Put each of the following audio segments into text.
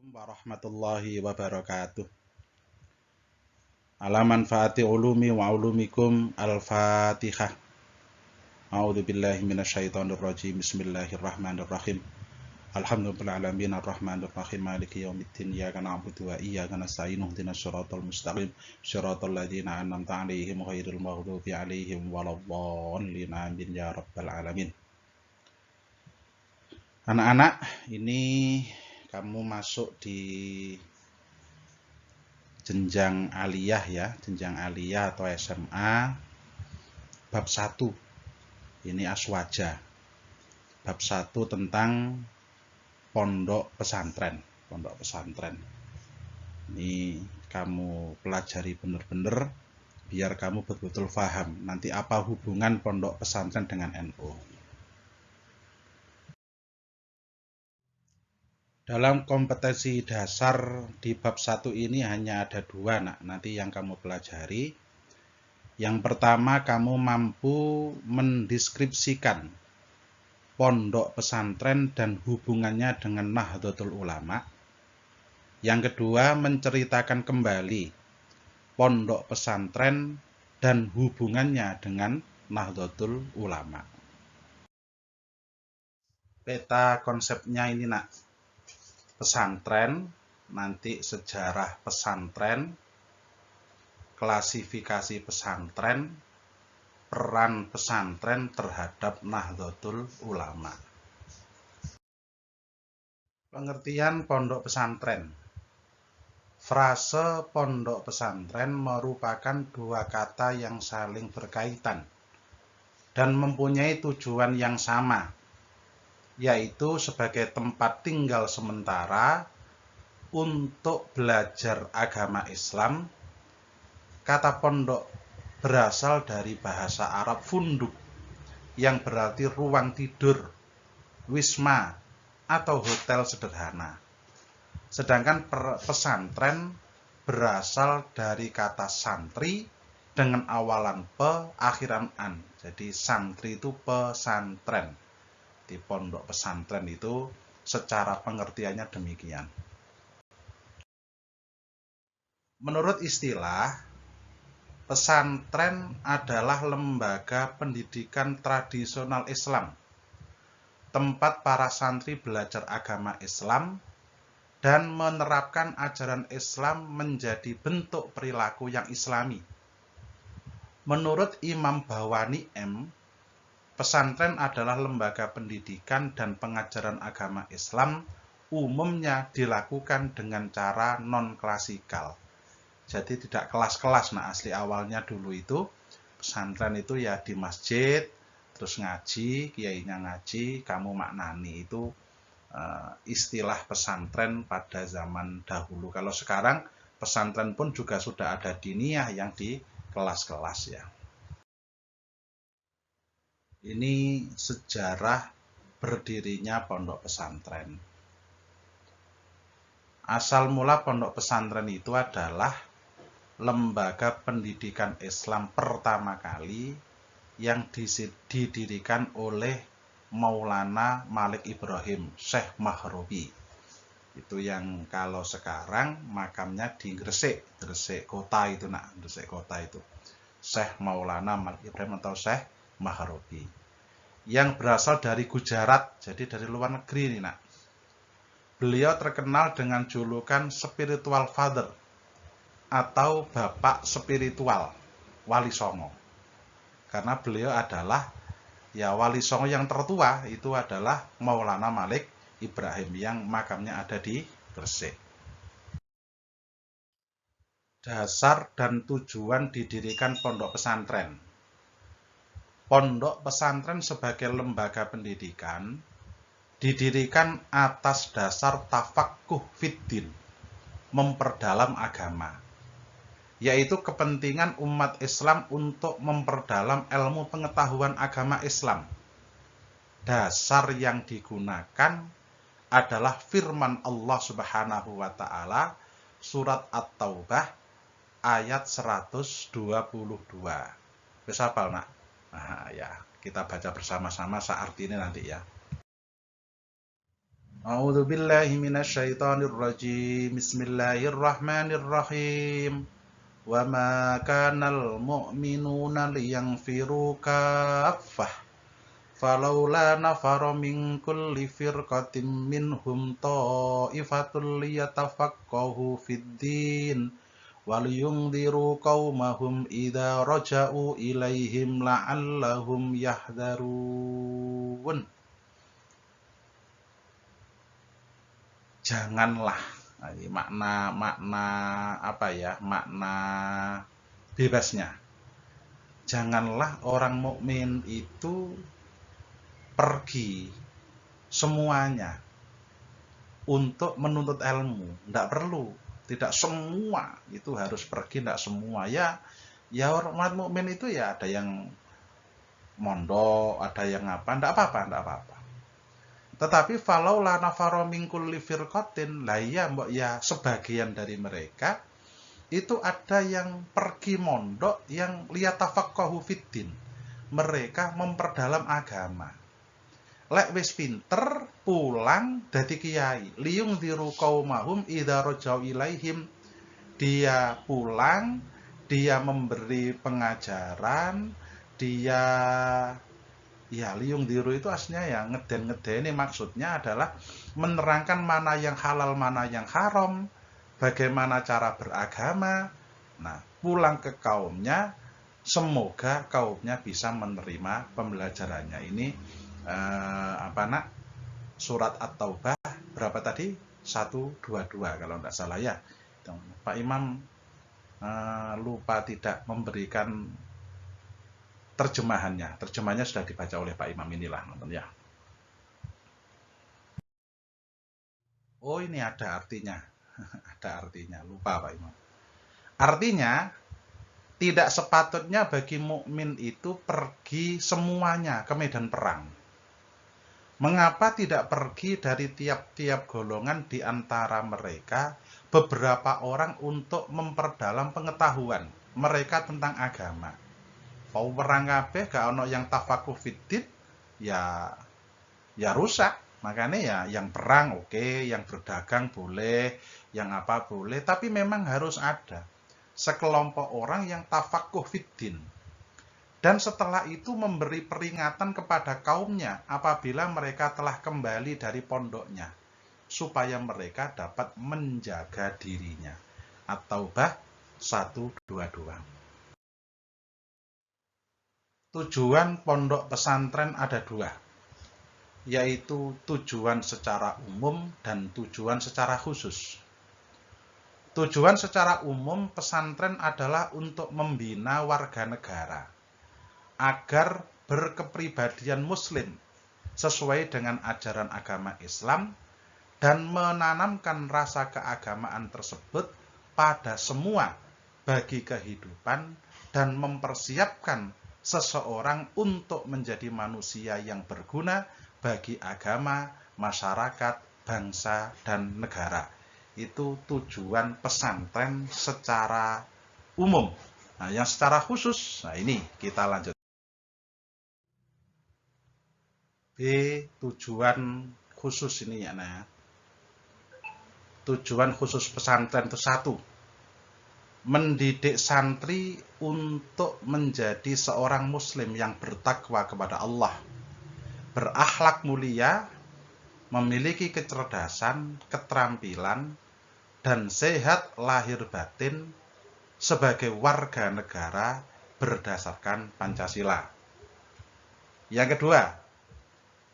Warahmatullahi wabarakatuh. Ala manfaati ulumi wa ulumikum al-Fatihah. A'udzu billahi minasyaitonir rajim. Bismillahirrahmanirrahim. Alhamdulillahil alamin arrahmanir rahim maliki yaumiddin iyyaka na'budu wa iyyaka nasta'in ihdinas siratal mustaqim siratal ladzina an'amta 'alaihim ghairil maghdubi 'alaihim waladdallin amin ya rabbal alamin. Anak-anak, ini kamu masuk di jenjang aliyah ya, jenjang aliyah atau SMA bab 1. Ini aswaja. Bab 1 tentang pondok pesantren. Pondok pesantren. Ini kamu pelajari benar-benar biar kamu betul-betul paham nanti apa hubungan pondok pesantren dengan NU. Dalam kompetensi dasar di bab 1 ini hanya ada 2 nanti yang kamu pelajari. Yang pertama, kamu mampu mendeskripsikan pondok pesantren dan hubungannya dengan Nahdlatul Ulama. Yang kedua, menceritakan kembali pondok pesantren dan hubungannya dengan Nahdlatul Ulama. Peta konsepnya ini pesantren, nanti sejarah pesantren, klasifikasi pesantren, peran pesantren terhadap Nahdlatul Ulama. Pengertian pondok pesantren. Frase pondok pesantren merupakan 2 kata yang saling berkaitan dan mempunyai tujuan yang sama, yaitu sebagai tempat tinggal sementara untuk belajar agama Islam. Kata pondok berasal dari bahasa Arab funduk, yang berarti ruang tidur, wisma, atau hotel sederhana. Sedangkan pesantren berasal dari kata santri dengan awalan pe, akhiran an. Jadi santri itu pesantren. Di pondok pesantren itu secara pengertiannya demikian. Menurut istilah, pesantren adalah lembaga pendidikan tradisional Islam, tempat para santri belajar agama Islam dan menerapkan ajaran Islam menjadi bentuk perilaku yang islami. Menurut Imam Bawani M., pesantren adalah lembaga pendidikan dan pengajaran agama Islam umumnya dilakukan dengan cara non-klasikal. Jadi tidak kelas-kelas. Asli awalnya dulu itu pesantren itu ya di masjid, terus ngaji, kiainya ngaji, kamu maknani. Itu istilah pesantren pada zaman dahulu. Kalau sekarang pesantren pun juga sudah ada diniyah yang di kelas-kelas ya. Ini sejarah berdirinya pondok pesantren. Asal mula pondok pesantren itu adalah lembaga pendidikan Islam pertama kali yang didirikan oleh Maulana Malik Ibrahim, Syekh Mahrobi. Itu yang kalau sekarang makamnya di Gresik kota itu Gresik kota itu. Syekh Maulana Malik Ibrahim atau Syekh Mahrobi. Yang berasal dari Gujarat, jadi dari luar negeri ini Beliau terkenal dengan julukan spiritual father atau bapak spiritual Wali Songo. Karena beliau adalah Wali Songo yang tertua itu adalah Maulana Malik Ibrahim yang makamnya ada di Gresik. Dasar dan tujuan didirikan pondok pesantren. Pondok pesantren sebagai lembaga pendidikan didirikan atas dasar tafaqquh fiddin, memperdalam agama, yaitu kepentingan umat Islam untuk memperdalam ilmu pengetahuan agama Islam. Dasar yang digunakan adalah firman Allah Subhanahu wa Ta'ala, surat At-Taubah ayat 122. Bisa hafal ya, kita baca bersama-sama saat ini nanti ya. A'udzu billahi minasyaitonir rajim. Bismillahirrahmanirrahim. Wa ma kanal mu'minuna liyanfiru kaffah. Falaula nafara min kulli firqatin minhum ta'ifatul liyatafaqahu fid din waliyungdiru qaumahum idza raja'u ilaihim la'allahum yahdharun. Janganlah, nah, ini makna apa ya, makna bebasnya, janganlah orang mukmin itu pergi semuanya untuk menuntut ilmu. Tidak perlu, tidak semua itu harus pergi, tidak semua. Ya orang mukmin itu ya ada yang mondok, ada yang apa, tidak apa-apa. Tetapi falau la nafaro min kulli firqatin, lah ya mbok ya sebagian dari mereka itu ada yang pergi mondok yang liyatafaqahu fiddin. Mereka memperdalam agama. Lek wis pinter pulang dadi kiai, liyung diru qaumahum idza rajau ilaihim. Dia pulang, dia memberi pengajaran, dia ya liung diru itu aslinya ya ngeden-ngedeni, maksudnya adalah menerangkan mana yang halal, mana yang haram, bagaimana cara beragama. Nah, pulang ke kaumnya, semoga kaumnya bisa menerima pembelajarannya. Ini surat At-Taubah berapa tadi? 122 kalau tidak salah ya. Pak Imam lupa tidak memberikan terjemahannya. Terjemahannya sudah dibaca oleh Pak Imam inilah, nonton ya. Oh, ini ada artinya. Ada artinya, lupa Pak Imam. Artinya, tidak sepatutnya bagi mukmin itu pergi semuanya ke medan perang. Mengapa tidak pergi dari tiap-tiap golongan di antara mereka beberapa orang untuk memperdalam pengetahuan mereka tentang agama? Mau perang kabeh gak ono yang tafakuh fiddin, ya rusak. Makanya ya yang perang oke, yang berdagang boleh, yang apa boleh, tapi memang harus ada sekelompok orang yang tafakuh fiddin. Dan setelah itu memberi peringatan kepada kaumnya apabila mereka telah kembali dari pondoknya, supaya mereka dapat menjaga dirinya. At-Taubah 122. Tujuan pondok pesantren ada dua, yaitu tujuan secara umum dan tujuan secara khusus. Tujuan secara umum pesantren adalah untuk membina warga negara agar berkepribadian muslim sesuai dengan ajaran agama Islam dan menanamkan rasa keagamaan tersebut pada semua bagi kehidupan dan mempersiapkan seseorang untuk menjadi manusia yang berguna bagi agama, masyarakat, bangsa, dan negara. Itu tujuan pesantren secara umum. Nah, yang secara khusus, nah ini kita lanjut. B, tujuan khusus ini ya, nah. Tujuan khusus pesantren itu satu, mendidik santri untuk menjadi seorang muslim yang bertakwa kepada Allah, berakhlak mulia, memiliki kecerdasan, keterampilan, dan sehat lahir batin sebagai warga negara berdasarkan Pancasila. Yang kedua,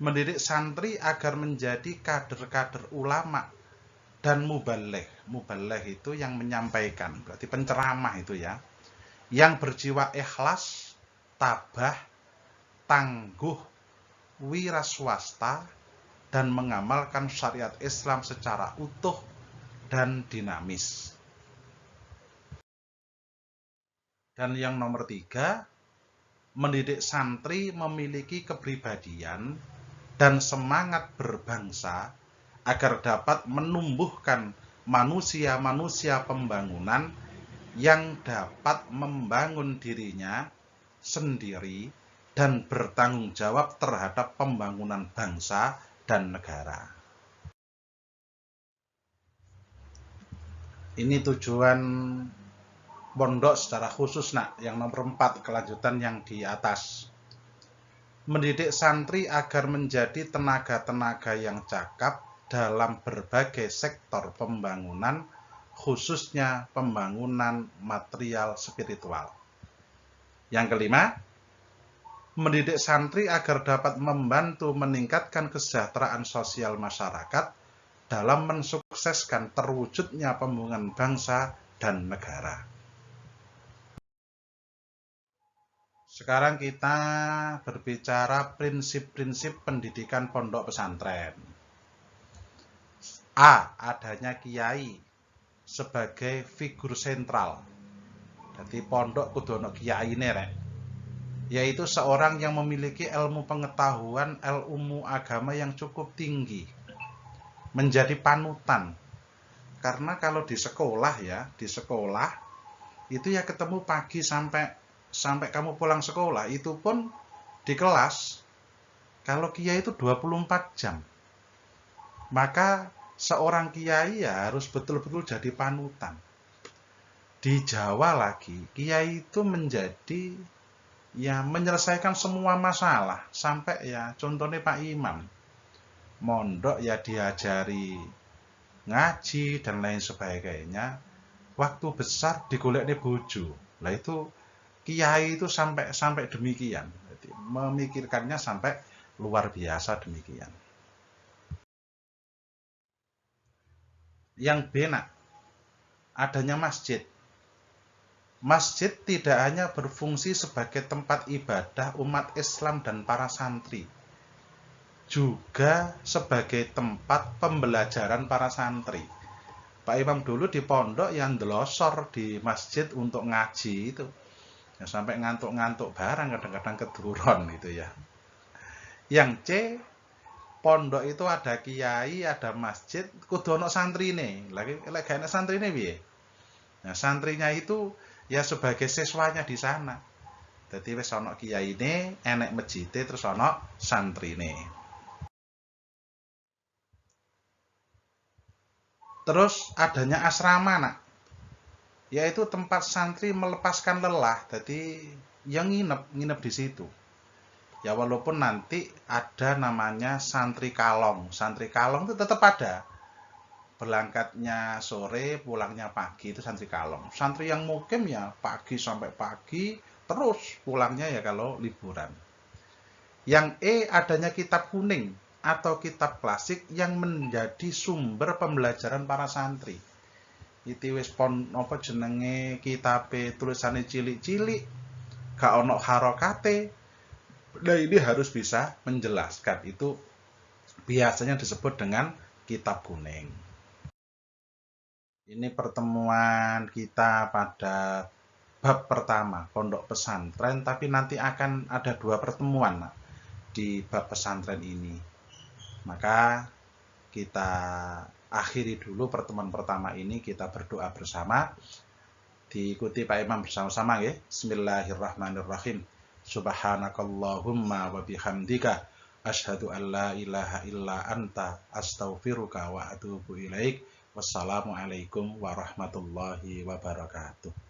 mendidik santri agar menjadi kader-kader ulama dan mubaligh. Mubaligh itu yang menyampaikan, berarti penceramah itu ya, yang berjiwa ikhlas, tabah, tangguh, wiraswasta, dan mengamalkan syariat Islam secara utuh dan dinamis. Dan yang nomor 3, mendidik santri memiliki kepribadian dan semangat berbangsa agar dapat menumbuhkan manusia-manusia pembangunan yang dapat membangun dirinya sendiri dan bertanggung jawab terhadap pembangunan bangsa dan negara. Ini tujuan pondok secara khusus nak, yang nomor 4 kelanjutan yang di atas. Mendidik santri agar menjadi tenaga-tenaga yang cakap dalam berbagai sektor pembangunan, khususnya pembangunan material spiritual. Yang kelima, mendidik santri agar dapat membantu meningkatkan kesejahteraan sosial masyarakat dalam mensukseskan terwujudnya pembangunan bangsa dan negara. Sekarang kita berbicara prinsip-prinsip pendidikan pondok pesantren. A. Adanya kiai sebagai figur sentral. Jadi pondok kudu ono kiyaine rek. Yaitu seorang yang memiliki ilmu pengetahuan, ilmu agama yang cukup tinggi. Menjadi panutan. Karena kalau di sekolah ya, di sekolah itu ya ketemu pagi sampai kamu pulang sekolah, itu pun di kelas kalau kiai itu 24 jam. Maka seorang kiai ya harus betul-betul jadi panutan. Di Jawa lagi, kiai itu menjadi ya menyelesaikan semua masalah. Sampai ya contohnya Pak Imam, mondok ya diajari ngaji dan lain sebagainya. Waktu besar digolekne bojo. Lah itu kiai itu sampai demikian. Jadi, memikirkannya sampai luar biasa demikian. Yang B, nak, adanya masjid. Masjid tidak hanya berfungsi sebagai tempat ibadah umat Islam dan para santri, juga sebagai tempat pembelajaran para santri. Pak Imam dulu di pondok yang ndelosor di masjid untuk ngaji itu. Ya, sampai ngantuk-ngantuk barang, kadang-kadang keduron gitu ya. Yang C, pondok itu ada kiai, ada masjid, kudu ono santrine. Lagi gak ana santrine piye? Nah, santrinya itu ya sebagai siswanya di sana. Jadi wis ana kiyaine, enek masjide, terus ana santrine. Terus adanya asrama, nak, yaitu tempat santri melepaskan lelah. Jadi yang nginep di situ. Ya walaupun nanti ada namanya santri kalong. Santri kalong itu tetap ada. Berangkatnya sore, pulangnya pagi, itu santri kalong. Santri yang mukim ya pagi sampai pagi, terus pulangnya ya kalau liburan. Yang E, adanya kitab kuning atau kitab klasik yang menjadi sumber pembelajaran para santri. Iki wis pon apa jenenge kitabe tulisane cilik-cilik, gak ono harokate. Nah, ini harus bisa menjelaskan. Itu biasanya disebut dengan kitab kuning. Ini pertemuan kita pada bab pertama, pondok pesantren, tapi nanti akan ada 2 pertemuan di bab pesantren ini. Maka kita akhiri dulu pertemuan pertama ini, kita berdoa bersama. Diikuti Pak Imam bersama-sama ya. Bismillahirrahmanirrahim. Subhanakallahumma wa bihamdika asyhadu an la ilaha illa anta astaghfiruka wa atubu ilaik. Wassalamualaikum warahmatullahi wabarakatuh.